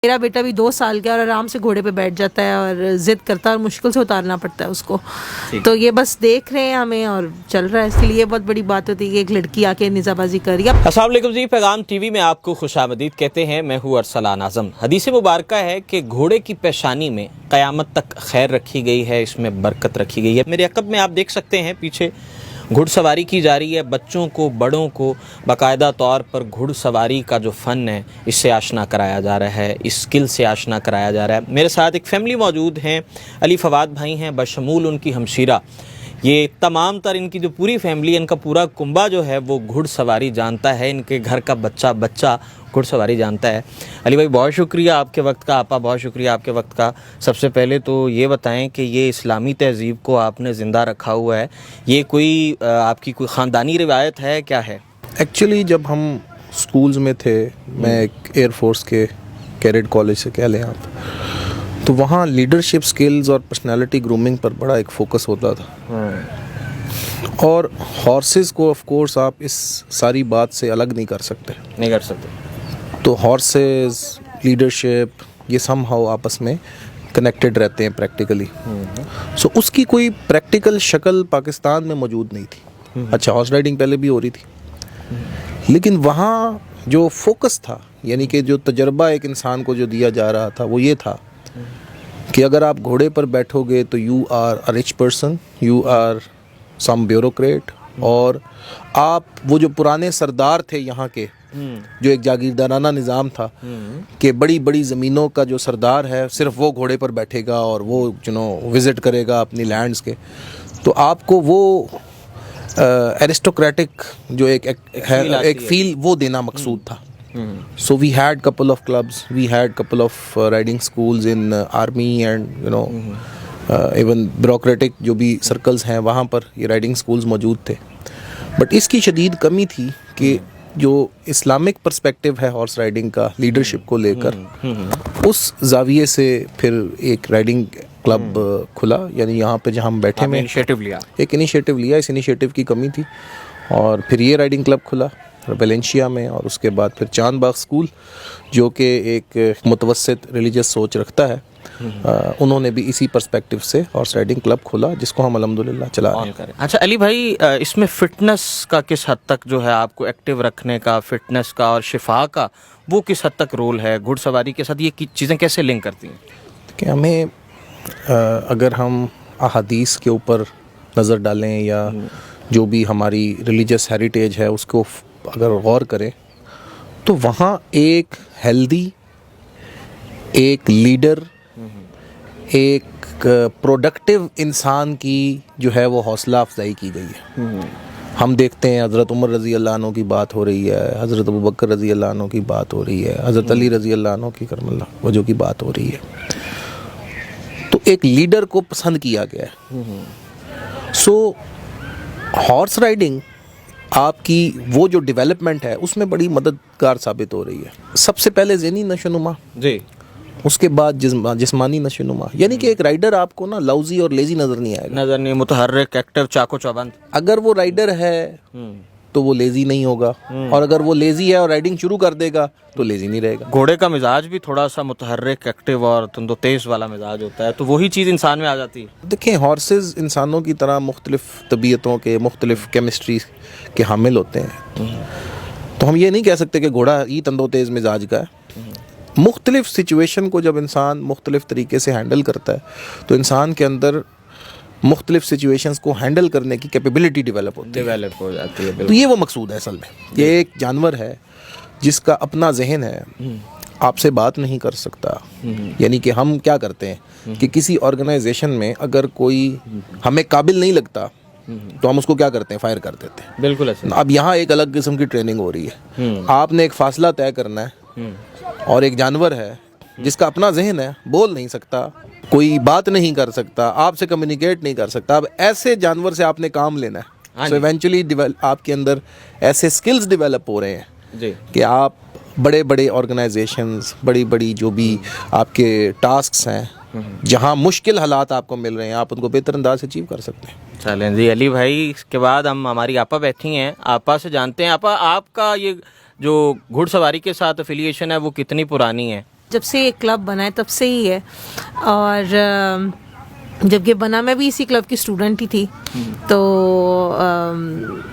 میرا بیٹا بھی 2 سال کا اور آرام سے گھوڑے پہ بیٹھ جاتا ہے اور ضد کرتا ہے اور مشکل سے اتارنا پڑتا ہے اس کو. تو یہ بس دیکھ رہے ہیں ہمیں اور چل رہا ہے. اس کے لیے بہت بڑی بات ہوتی ہے کہ ایک لڑکی آ کے نظام بازی کر رہی ہے. السلام علیکم جی، پیغام ٹی وی میں آپ کو خوش آمدید کہتے ہیں. میں ہوں ارسلان اعظم. حدیث مبارکہ ہے کہ گھوڑے کی پیشانی میں قیامت تک خیر رکھی گئی ہے، اس میں برکت رکھی گئی ہے. میرے عقب میں آپ دیکھ سکتے ہیں پیچھے گھڑ سواری کی جا رہی ہے. بچوں کو، بڑوں کو باقاعدہ طور پر گھڑ سواری کا جو فن ہے اس سے آشنا کرایا جا رہا ہے، اس اسکل سے آشنا کرایا جا رہا ہے. میرے ساتھ ایک فیملی موجود ہیں، علی فواد بھائی ہیں، بشمول ان کی ہمشیرہ. یہ تمام تر ان کی جو پوری فیملی، ان کا پورا کنبہ جو ہے وہ گھڑ سواری جانتا ہے. ان کے گھر کا بچہ گھڑ سواری جانتا ہے. علی بھائی بہت شکریہ آپ کے وقت کا. آپا بہت شکریہ آپ کے وقت کا. سب سے پہلے تو یہ بتائیں کہ یہ اسلامی تہذیب کو آپ نے زندہ رکھا ہوا ہے، یہ کوئی آپ کی کوئی خاندانی روایت ہے، کیا ہے؟ ایکچولی جب ہم اسکولز میں تھے، میں ایک ایئر فورس کے کیڈٹ کالج سے کہہ لیں آپ، تو وہاں لیڈرشپ سکلز اور پرسنالٹی گرومنگ پر بڑا ایک فوکس ہوتا تھا. اور ہارسز کو آف کورس آپ اس ساری بات سے الگ نہیں کر سکتے. تو ہارسز، لیڈرشپ، یہ سم ہاؤ آپس میں کنیکٹڈ رہتے ہیں پریکٹیکلی. سو اس کی کوئی پریکٹیکل شکل پاکستان میں موجود نہیں تھی. اچھا، ہارس رائڈنگ پہلے بھی ہو رہی تھی، لیکن وہاں جو فوکس تھا، یعنی کہ جو تجربہ ایک انسان کو جو دیا جا رہا تھا وہ یہ تھا کہ اگر آپ گھوڑے پر بیٹھو گے تو you are a rich person, you are some bureaucrat. اور آپ وہ جو پرانے سردار تھے یہاں کے، جو ایک جاگیردارانہ نظام تھا کہ بڑی بڑی زمینوں کا جو سردار ہے صرف وہ گھوڑے پر بیٹھے گا اور وہ وزٹ کرے گا اپنی لینڈز کے، تو آپ کو وہ ایرسٹوکریٹک جو ایک فیل وہ دینا مقصود تھا. So we had couple of clubs, we had couple of riding schools in army and even bureaucratic جو بھی سرکلز ہیں وہاں پر یہ رائڈنگ سکولز موجود تھے. بٹ اس کی شدید کمی تھی کہ جو اسلامک پرسپیکٹیو ہے ہارس رائڈنگ کا لیڈرشپ کو لے کر، اس زاویے سے پھر ایک رائڈنگ کلب کھلا. یعنی یہاں پہ جہاں ہم بیٹھے میں ایک انیشیٹو لیا، اس انیشیٹو کی کمی تھی اور پھر یہ رائڈنگ کلب کھلا ویلنشیا میں. اور اس کے بعد پھر چاند باغ اسکول جو کہ ایک متوسط ریلیجس سوچ رکھتا ہے، انہوں نے بھی اسی پرسپیکٹیو سے ہارس رائڈنگ کلب کھولا جس کو ہم الحمدللہ چلا رہے ہیں. اچھا علی بھائی، اس میں فٹنس کا کس حد تک جو ہے آپ کو ایکٹیو رکھنے کا، فٹنس کا اور شفا کا وہ کس حد تک رول ہے گھڑ سواری کے ساتھ؟ یہ چیزیں کیسے لنک کرتی ہیں؟ کہ ہمیں اگر ہم احادیث کے اوپر نظر ڈالیں یا جو بھی ہماری ریلیجس ہیریٹیج ہے اس کو اگر غور کریں تو وہاں ایک ہیلدی، ایک لیڈر، ایک پروڈکٹیو انسان کی جو ہے وہ حوصلہ افزائی کی گئی ہے. ہم دیکھتے ہیں حضرت عمر رضی اللہ عنہ کی بات ہو رہی ہے، حضرت ابوبکر رضی اللہ عنہ کی بات ہو رہی ہے، حضرت علی رضی اللہ عنہ کی کرم اللہ وجہ کی بات ہو رہی ہے. تو ایک لیڈر کو پسند کیا گیا ہے. سو ہارس رائڈنگ آپ کی وہ جو ڈیولپمنٹ ہے اس میں بڑی مددگار ثابت ہو رہی ہے. سب سے پہلے ذہنی نشوونما، اس کے بعد جسمانی نشوونما. یعنی کہ ایک رائڈر آپ کو نا لاؤزی اور لیزی نظر نہیں آئے گا. متحرک، ایکٹیو، چاقو چوبند. اگر وہ رائڈر ہے تو وہ لیزی نہیں ہوگا، اور اگر وہ لیزی ہے اور رائڈنگ شروع کر دے گا تو لیزی نہیں رہے گا. گھوڑے کا مزاج بھی تھوڑا سا متحرک، ایکٹیو اور تند و تیز والا مزاج ہوتا ہے، تو وہی چیز انسان میں آ جاتی ہے. دیکھیں، ہارسز انسانوں کی طرح مختلف طبیعتوں کے، مختلف کیمسٹری کے حامل ہوتے ہیں. تو ہم یہ نہیں کہہ سکتے کہ گھوڑا ہی تند و تیز مزاج کا ہے. مختلف سچویشن کو جب انسان مختلف طریقے سے ہینڈل کرتا ہے تو انسان کے اندر مختلف سچویشنز کو ہینڈل کرنے کی کیپیبلٹی ڈیولپ ہو جاتی ہے. تو یہ وہ مقصود ہے اصل میں. یہ ایک جانور ہے جس کا اپنا ذہن ہے، آپ سے بات نہیں کر سکتا. یعنی کہ ہم کیا کرتے ہیں کہ کسی آرگنائزیشن میں اگر کوئی ہمیں قابل نہیں لگتا تو ہم اس کو کیا کرتے ہیں، فائر کر دیتے ہیں. بالکل ایسا. اب یہاں ایک الگ قسم کی ٹریننگ ہو رہی ہے. آپ نے ایک فاصلہ طے کرنا ہے اور ایک جانور ہے جس کا اپنا ذہن ہے، بول نہیں سکتا، کوئی بات نہیں کر سکتا، آپ سے کمیونیکیٹ نہیں کر سکتا. اب ایسے جانور سے آپ نے کام لینا ہے. سو ایونچولی آپ کے اندر ایسے سکلز ڈیولپ ہو رہے ہیں کہ آپ بڑے بڑے آرگنائزیشنز، بڑی بڑی جو بھی آپ کے ٹاسکس ہیں، جہاں مشکل حالات آپ کو مل رہے ہیں، آپ ان کو بہتر انداز سے اچیو کر سکتے ہیں. چلیں جی علی بھائی، اس کے بعد ہم ہماری آپا بیٹھی ہیں، آپا سے جانتے ہیں. آپا، آپ کا یہ جو گھڑ سواری کے ساتھ افیلیشن ہے وہ کتنی پرانی ہے؟ جب سے یہ کلب بنا ہے تب سے ہی ہے. اور جب یہ بنا میں بھی اسی کلب کی اسٹوڈنٹ ہی تھی. تو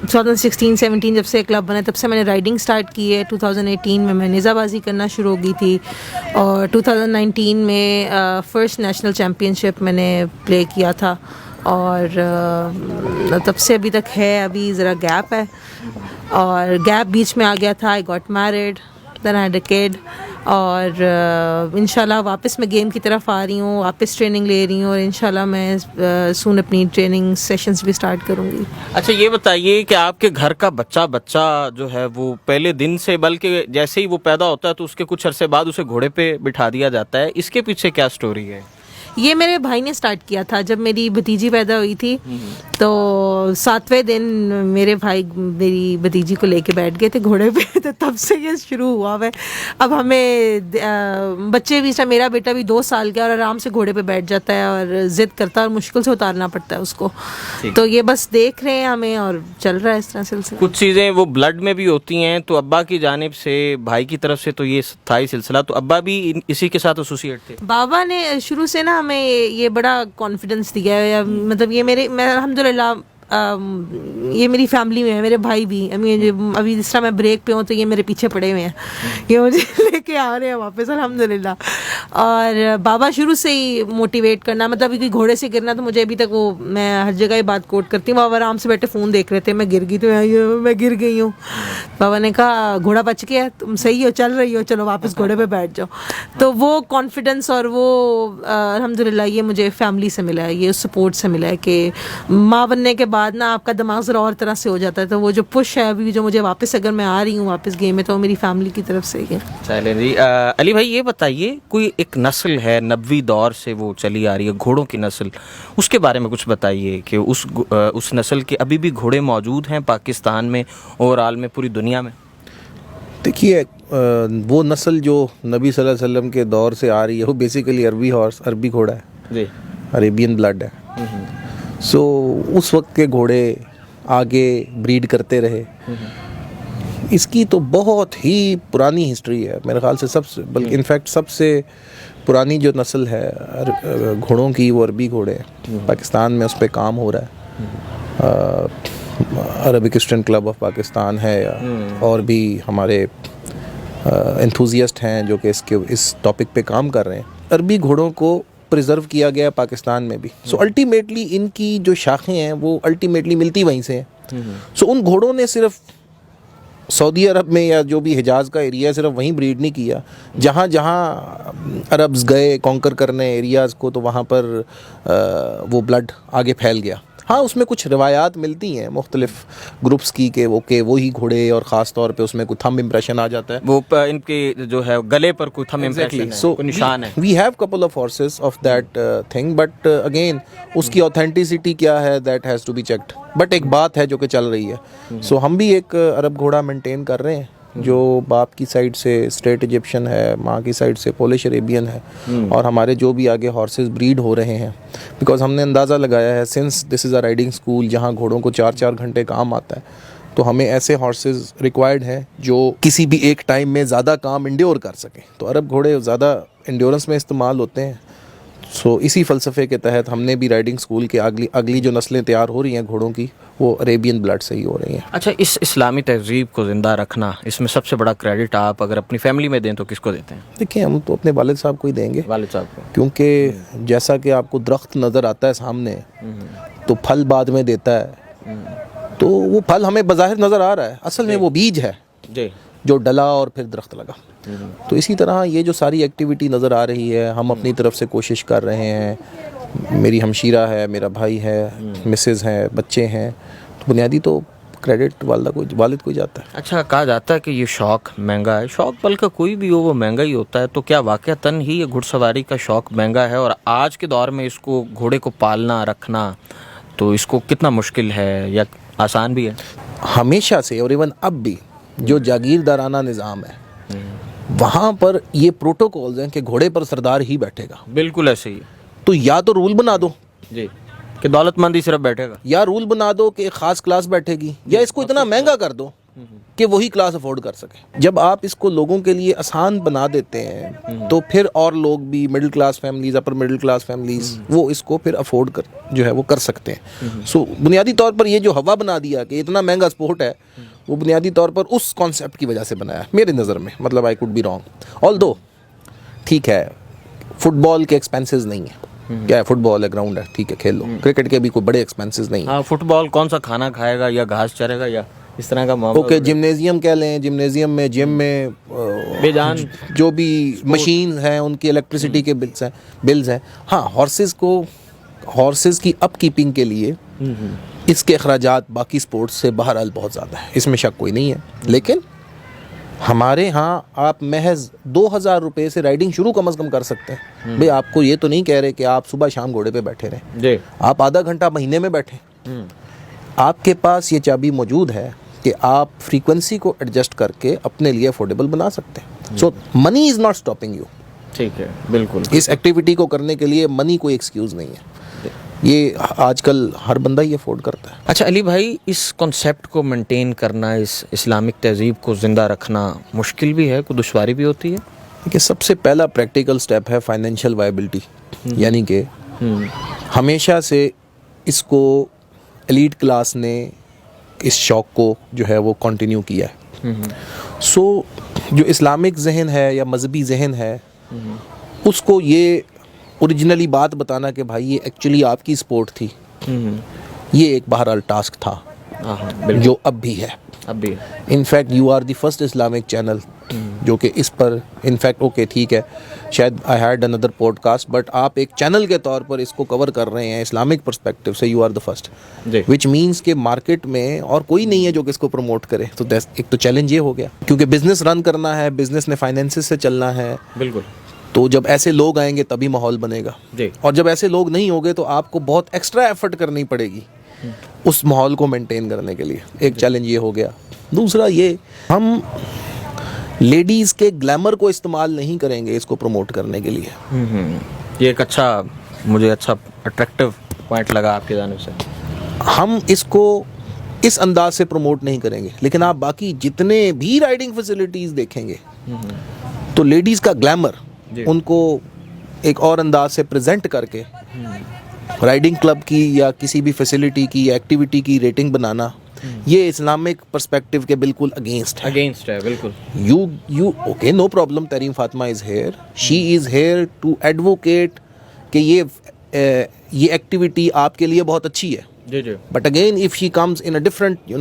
2016-17 جب سے کلب بنا تب سے میں نے رائڈنگ سٹارٹ کی ہے. 2018 میں نیزہ بازی کرنا شروع ہو گئی تھی اور 2019 میں فرسٹ نیشنل چیمپئن شپ میں نے پلے کیا تھا. اور تب سے ابھی تک ہے. ابھی ذرا گیپ ہے اور گیپ بیچ میں آ گیا تھا. I got married then I had a kid. اور انشاءاللہ واپس میں گیم کی طرف آ رہی ہوں, واپس ٹریننگ لے رہی ہوں اور انشاءاللہ میں سون اپنی ٹریننگ سیشنز بھی سٹارٹ کروں گی. اچھا یہ بتائیے کہ آپ کے گھر کا بچہ جو ہے وہ پہلے دن سے, بلکہ جیسے ہی وہ پیدا ہوتا ہے تو اس کے کچھ عرصے بعد اسے گھوڑے پہ بٹھا دیا جاتا ہے, اس کے پیچھے کیا سٹوری ہے؟ یہ میرے بھائی نے سٹارٹ کیا تھا جب میری بھتیجی پیدا ہوئی تھی. تو 7ویں دن میرے بھائی میری بھتیجی کو لے کے بیٹھ گئے تھے گھوڑے پہ. تو تب سے یہ شروع ہوا ہے. اب ہمیں بچے بھی, میرا بیٹا بھی 2 سال کا اور آرام سے گھوڑے پہ بیٹھ جاتا ہے اور ضد کرتا ہے اور مشکل سے اتارنا پڑتا ہے اس کو. تو یہ بس دیکھ رہے ہیں ہمیں اور چل رہا ہے اس طرح سلسلہ. کچھ چیزیں وہ بلڈ میں بھی ہوتی ہیں, تو ابا کی جانب سے, بھائی کی طرف سے تو یہ تھا ہی سلسلہ, تو ابا بھی اسی کے ساتھ ایسوسیٹ تھے. بابا نے شروع سے نا ہمیں یہ بڑا کانفیڈنس دیا ہے. مطلب یہ میں الحمدللہ یہ میری فیملی میں ہے. میرے بھائی بھی ابھی جس طرح میں بریک پہ ہوں تو یہ میرے پیچھے پڑے ہوئے ہیں, یہ مجھے لے کے آ رہے ہیں واپس الحمدللہ. اور بابا شروع سے ہی موٹیویٹ کرنا, مطلب کہ گھوڑے سے گرنا تو مجھے ابھی تک وہ میں ہر جگہ یہ بات کوٹ کرتی ہوں. بابا آرام سے بیٹھے فون دیکھ رہے تھے, میں گر گئی تو میں گر گئی ہوں. بابا نے کہا گھوڑا بچ گیا, تم صحیح ہو, چل رہی ہو, چلو واپس گھوڑے پہ بیٹھ جاؤ. تو وہ کانفیڈنس اور وہ الحمدللہ یہ مجھے فیملی سے ملا ہے, یہ سپورٹ سے ملا ہے کہ ماں بننے کے بعد نا آپ کا دماغ ذرا اور طرح سے ہو جاتا ہے. تو وہ جو پش ہے ابھی جو مجھے واپس, اگر میں آ رہی ہوں واپس گیم میں, تو وہ میری فیملی کی طرف سے ہی ہے. چلیں جی, علی بھائی یہ بتائیے, کوئی ایک نسل ہے نبوی دور سے وہ چلی آ رہی ہے گھوڑوں کی نسل, اس کے بارے میں کچھ بتائیے کہ اس نسل کے ابھی بھی گھوڑے موجود ہیں پاکستان میں, اوور آل میں, پوری دنیا میں؟ دیکھیے وہ نسل جو نبی صلی اللہ علیہ وسلم کے دور سے آ رہی ہے وہ بیسیکلی عربی گھوڑا ہے جی, عربین بلڈ ہے. سو اس وقت کے گھوڑے آگے بریڈ کرتے رہے. اس کی تو بہت ہی پرانی ہسٹری ہے میرے خیال سے, بلکہ انفیکٹ سب سے پرانی جو نسل ہے گھوڑوں کی وہ عربی گھوڑے ہیں. پاکستان میں اس پہ کام ہو رہا ہے. Arabic stern club of Pakistan ہے, اور بھی ہمارے انتھوزیسٹ ہیں جو کہ اس ٹاپک پہ کام کر رہے ہیں. عربی گھوڑوں کو پریزرو کیا گیا پاکستان میں بھی. سو الٹیمیٹلی ان کی جو شاخیں ہیں وہ الٹیمیٹلی ملتی وہیں سے ہیں. سو ان گھوڑوں نے صرف سعودی عرب میں یا جو بھی حجاز کا ایریا ہے صرف وہیں بریڈ نہیں کیا. جہاں جہاں عربز گئے کانکر کرنے ایریاز کو, تو وہاں پر وہ بلڈ آگے پھیل گیا. ہاں اس میں کچھ روایات ملتی ہیں مختلف گروپس کی کہ وہی گھوڑے, اور خاص طور پہ اس میں کوئی تھم امپریشن آ جاتا ہے, وہ ان کے جو ہے گلے پر کوئی تھم امپریشن ہے, کوئی نشان ہے. We have couple of horses of that thing, but again اس کی اوتھینٹسٹی کیا ہے that has to be checked. But ایک بات ہے جو کہ چل رہی ہے. سو ہم بھی ایک عرب گھوڑا مینٹین کر رہے ہیں جو باپ کی سائڈ سے اسٹریٹ ایجپشن ہے, ماں کی سائڈ سے پولش عربین ہے, اور ہمارے جو بھی آگے ہارسز بریڈ ہو رہے ہیں, بیکاز ہم نے اندازہ لگایا ہے since this is a riding school جہاں گھوڑوں کو 4 گھنٹے کام آتا ہے, تو ہمیں ایسے ہارسز ریکوائرڈ ہیں جو کسی بھی ایک ٹائم میں زیادہ کام انڈیور کر سکیں. تو عرب گھوڑے زیادہ انڈیورنس میں استعمال ہوتے ہیں. سو اسی فلسفے کے تحت ہم نے بھی رائڈنگ اسکول کے اگلی جو نسلیں تیار ہو رہی ہیں گھوڑوں کی وہ عربین بلڈ سے ہی ہو رہی ہیں. اچھا, اس اسلامی تہذیب کو زندہ رکھنا, اس میں سب سے بڑا کریڈٹ آپ اگر اپنی فیملی میں دیں تو کس کو دیتے ہیں؟ دیکھیں ہم تو اپنے والد صاحب کو ہی دیں گے. والد صاحب کو, کیونکہ جیسا کہ آپ کو درخت نظر آتا ہے سامنے تو پھل بعد میں دیتا ہے, تو وہ پھل ہمیں بظاہر نظر آ رہا ہے, اصل میں وہ بیج ہے جی جو ڈلا اور پھر درخت لگا. تو اسی طرح یہ جو ساری ایکٹیویٹی نظر آ رہی ہے ہم اپنی طرف سے کوشش کر رہے ہیں. میری ہمشیرہ ہے, میرا بھائی ہے, مسز ہیں, بچے ہیں, تو بنیادی تو کریڈٹ والد کو ہی جاتا ہے. اچھا, کہا جاتا ہے کہ یہ شوق مہنگا ہے. شوق بلکہ کوئی بھی ہو وہ مہنگا ہی ہوتا ہے, تو کیا واقعتاً ہی یہ گھڑ سواری کا شوق مہنگا ہے؟ اور آج کے دور میں اس کو گھوڑے کو پالنا رکھنا تو اس کو کتنا مشکل ہے یا آسان بھی ہے؟ ہمیشہ سے اور ایون اب بھی جو جاگیردارانہ نظام ہے وہاں پر یہ پروٹوکولز ہیں کہ گھوڑے پر سردار ہی بیٹھے گا. بالکل ایسے ہی. تو یا تو رول بنا دو جی کہ دولت مند ہی صرف بیٹھے گا, یا رول بنا دو کہ ایک خاص کلاس بیٹھے گی, یا اس کو اتنا مہنگا کر دو کہ وہی کلاس افورڈ کر سکے. جب آپ اس کو لوگوں کے لیے آسان بنا دیتے ہیں تو پھر اور لوگ بھی middle class families, upper middle class families, وہ اس کو پھر افورڈ کر سکتے ہیں. سو بنیادی طور پر یہ جو ہوا بنا دیا کہ اتنا مہنگا اسپورٹ ہے, وہ بنیادی طور پر اس کانسیپٹ کی وجہ سے بنایا میرے نظر میں. مطلب I could be wrong, although ٹھیک ہے فٹ بال کے ایکسپینسز نہیں ہیں, کیا ہے فٹ بال ہے, گراؤنڈ ہے, ٹھیک ہے کھیل لو. کرکٹ کے بھی کوئی بڑے ایکسپینسز نہیں. ہاں فٹ بال کون سا کھانا کھائے گا یا گھاس چرے گا یا اس طرح کا معاملہ. اوکے جمنیزیم کہہ لیں, جمنیزیم میں جم میں بے جان جو بھی مشین ہیں ان کی الیکٹریسٹی کے بلز ہیں. ہاں ہارسز کی اپ کیپنگ کے لیے اس کے اخراجات باقی سپورٹس سے بہرحال بہت زیادہ ہے, اس میں شک کوئی نہیں ہے. لیکن ہمارے ہاں آپ محض 2,000 روپے سے رائڈنگ شروع کم از کم کر سکتے ہیں. بھئی آپ کو یہ تو نہیں کہہ رہے کہ آپ صبح شام گھوڑے پہ بیٹھے رہیں جی, آپ آدھا گھنٹہ مہینے میں بیٹھیں. آپ کے پاس یہ چابی موجود ہے کہ آپ فریکوینسی کو ایڈجسٹ کر کے اپنے لیے افورڈیبل بنا سکتے ہیں. سو منی از ناٹ اسٹاپنگ یو. ٹھیک ہے بالکل. اس ایکٹیویٹی کو کرنے کے لیے منی کوئی ایکسکیوز نہیں ہے, یہ آج کل ہر بندہ ہی افورڈ کرتا ہے. اچھا علی بھائی, اس کانسیپٹ کو مینٹین کرنا, اس اسلامک تہذیب کو زندہ رکھنا مشکل بھی ہے, کوئی دشواری بھی ہوتی ہے؟ کہ سب سے پہلا پریکٹیکل سٹیپ ہے فائنینشیل وائبلٹی. یعنی کہ ہمیشہ سے اس کو ایلیٹ کلاس نے اس شوق کو جو ہے وہ کنٹینیو کیا ہے. سو جو اسلامک ذہن ہے یا مذہبی ذہن ہے اس کو یہ اوریجنلی بات بتانا کہ بھائی یہ ایکچولی آپ کی سپورٹ تھی, یہ ایک بہرحال ٹاسک تھا جو اب بھی ہے. In fact you are the first Islamic channel جو کہ اس پر انفیکٹ اوکے ٹھیک ہے شاید آئی ہیڈ اندر پوڈ کاسٹ, بٹ آپ ایک چینل کے طور پر اس کو کور کر رہے ہیں اسلامک پرسپیکٹیو سے. You are the first, which means کہ مارکیٹ میں اور کوئی نہیں ہے جو کہ اس کو پروموٹ کرے. تو ایک تو چیلنج یہ ہو گیا, کیونکہ بزنس رن کرنا ہے, بزنس نے فائنینسز سے چلنا ہے. بالکل. تو جب ایسے لوگ آئیں گے تبھی ماحول بنے گا, اور جب ایسے لوگ نہیں ہوگے تو آپ کو بہت ایکسٹرا ایفرٹ کرنی پڑے گی اس ماحول کو مینٹین کرنے کے لیے. ایک چیلنج یہ ہو گیا. دوسرا یہ, ہم لیڈیز کے گلیمر کو استعمال نہیں کریں گے اس کو پروموٹ کرنے کے لیے. یہ ایک اچھا, مجھے اچھا اٹریکٹیو پوائنٹ لگا آپ کی جانب سے. ہم اس کو اس انداز سے پروموٹ نہیں کریں گے, لیکن آپ باقی جتنے بھی رائڈنگ فیسلٹیز دیکھیں گے تو لیڈیز کا گلیمر ان کو ایک اور انداز سے پریزنٹ کر کے رائڈنگ کلب کی یا کسی بھی فیسلٹی کی یا ایکٹیویٹی کی ریٹنگ بنانا, یہ اسلامک پرسپیکٹیو کے بالکل اگینسٹ ہے. بالکل. You okay no problem, Tareem Fatima is here, she is here to advocate کہ یہ ایکٹیویٹی آپ کے لیے بہت اچھی ہے. But again if she comes in a different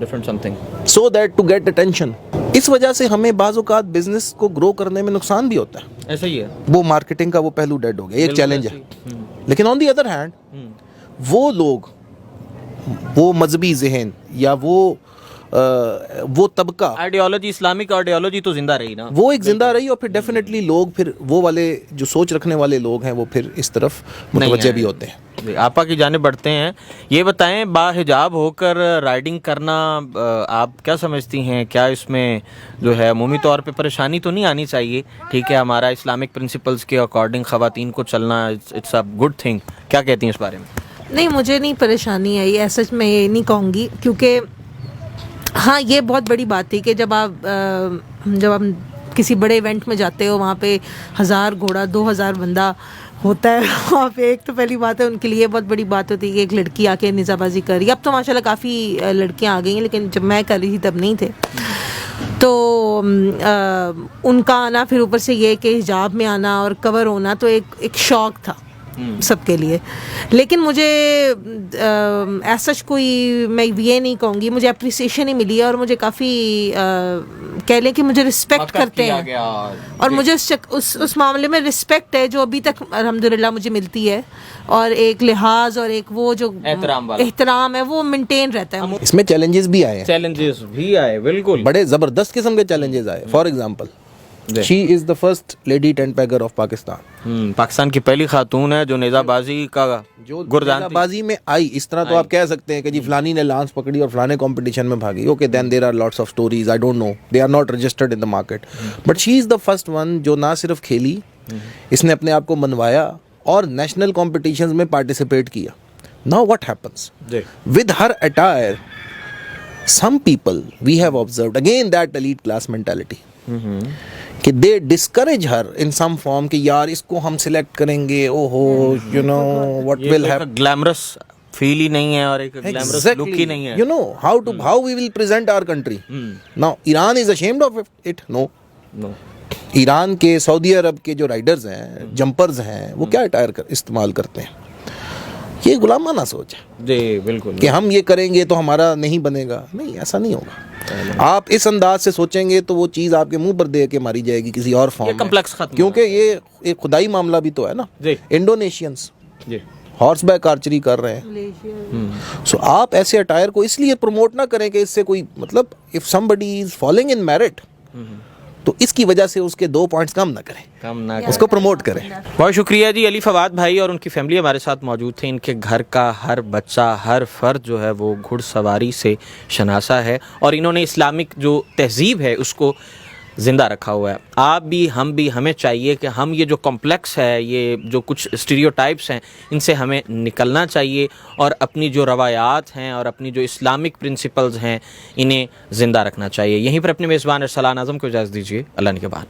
different something so that to get attention. اس وجہ سے ہمیں بعض اوقات بزنس کو گرو کرنے میں نقصان بھی ہوتا ہے. ایسا ہی ہے, وہ مارکیٹنگ کا وہ پہلو ڈیڈ ہو گیا, ایک چیلنج ہے. لیکن آن دی ادر ہینڈ وہ لوگ, وہ مذہبی ذہن یا وہ طبقہ, آئیڈیالوجی, اسلامک آئیڈیالوجی تو زندہ رہی نا, وہ ایک زندہ رہی, اور پھر ڈیفینیٹلی لوگ پھر وہ والے جو سوچ رکھنے والے لوگ ہیں وہ پھر اس طرف متوجہ بھی ہوتے ہیں. آپا کی جانب بڑھتے ہیں. یہ بتائیں, باحجاب ہو کر رائڈنگ کرنا آپ کیا سمجھتی ہیں, کیا اس میں جو ہے عمومی طور پہ پریشانی تو نہیں آنی چاہیے؟ ٹھیک ہے, ہمارا اسلامک پرنسپلز کے اکارڈنگ خواتین کو چلنا اٹس اے گڈ تھنگ, کیا کہتی ہیں اس بارے میں؟ نہیں, مجھے نہیں پریشانی آئی, ایسا میں یہ نہیں کہوں گی, کیونکہ ہاں یہ بہت بڑی بات تھی کہ جب آپ کسی بڑے ایونٹ میں جاتے ہو, وہاں پہ 1000 گھوڑا 2000 بندہ ہوتا ہے وہاں پہ. ایک تو پہلی بات ہے ان کے لیے بہت بڑی بات ہوتی ہے کہ ایک لڑکی آ کے نیزہ بازی کر رہی ہے. اب تو ماشاء اللہ کافی لڑکیاں آ گئی ہیں, لیکن جب میں کر رہی تھی تب نہیں تھے. تو ان کا آنا, پھر اوپر سے یہ کہ حجاب میں آنا اور کور ہونا, تو ایک شوق تھا سب کے لیے. لیکن مجھے ایسا کوئی, میں یہ نہیں کہوں گی, مجھے اپریسیشن ہی ملی ہے, اور مجھے کافی کہہ لیں کہ مجھے رسپیکٹ کرتے ہیں, اور مجھے اس معاملے میں رسپیکٹ ہے جو ابھی تک الحمدللہ مجھے ملتی ہے, اور ایک لحاظ اور ایک وہ جو احترام ہے وہ مینٹین رہتا ہے. اس میں چیلنجز بھی آئے, بالکل بڑے زبردست قسم کے چیلنجز آئے. For example, she is the first lady tent pegger of Pakistan. Pakistan کی پہلی خاتون ہے جو نیزہ بازی کا گر جانتی, نیزہ بازی میں آئی. اس طرح تو آپ کہہ سکتے ہیں کہ جی فلانی نے لانس پکڑی اور فلانے کمپٹیشن میں بھاگی. Okay, then there are lots of stories, I don't know, they are not registered in the market, but she is the first one جو نہ صرف کھیلی, اس نے اپنے آپ کو منوایا اور نیشنل کمپٹیشنز میں پارٹیسپیٹ کیا. Now what happens with her attire, some people we have observed again that elite class mentality کہ they discourage her in some form کہ یار اس کو ہم select کریں گے, اوہو you know what will happen. Glamorous feel ہی نہیں ہے اور ایک گلیمرس لک ہی نہیں ہے. You know how we will present our country. Now Iran is ashamed of it. No. Iran کے, سعودی عرب کے جو رائڈرز ہیں, جمپرز ہیں, وہ کیا اٹائر استعمال کرتے ہیں. یہ غلامانہ سوچ ہے جی بالکل کہ ہم یہ کریں گے تو ہمارا نہیں بنے گا. نہیں, ایسا نہیں ہوگا. آپ اس انداز سے سوچیں گے تو وہ چیز آپ کے منہ پر دے کے ماری جائے گی کسی اور فارم میں. کمپلیکس ختم, کیونکہ یہ ایک خدائی معاملہ بھی تو ہے نا. انڈونیشینس ہارس بیک آرچری کر رہے ہیں. سو آپ ایسے اٹائر کو اس لیے پروموٹ نہ کریں کہ اس سے کوئی مطلب, if somebody is falling in merit تو اس کی وجہ سے اس کے 2 پوائنٹس کم نہ کریں, اس کو پروموٹ کریں. بہت شکریہ جی. علی فواد بھائی اور ان کی فیملی ہمارے ساتھ موجود تھے. ان کے گھر کا ہر بچہ, ہر فرد جو ہے وہ گھڑ سواری سے شناسا ہے اور انہوں نے اسلامک جو تہذیب ہے اس کو زندہ رکھا ہوا ہے. آپ بھی, ہم بھی, ہمیں چاہیے کہ ہم یہ جو کمپلیکس ہے, یہ جو کچھ اسٹیریوٹائپس ہیں, ان سے ہمیں نکلنا چاہیے اور اپنی جو روایات ہیں اور اپنی جو اسلامک پرنسپلز ہیں انہیں زندہ رکھنا چاہیے. یہیں پر اپنے میزبان ارسلان اعظم کو اجازت دیجیے. اللہ نگہبان.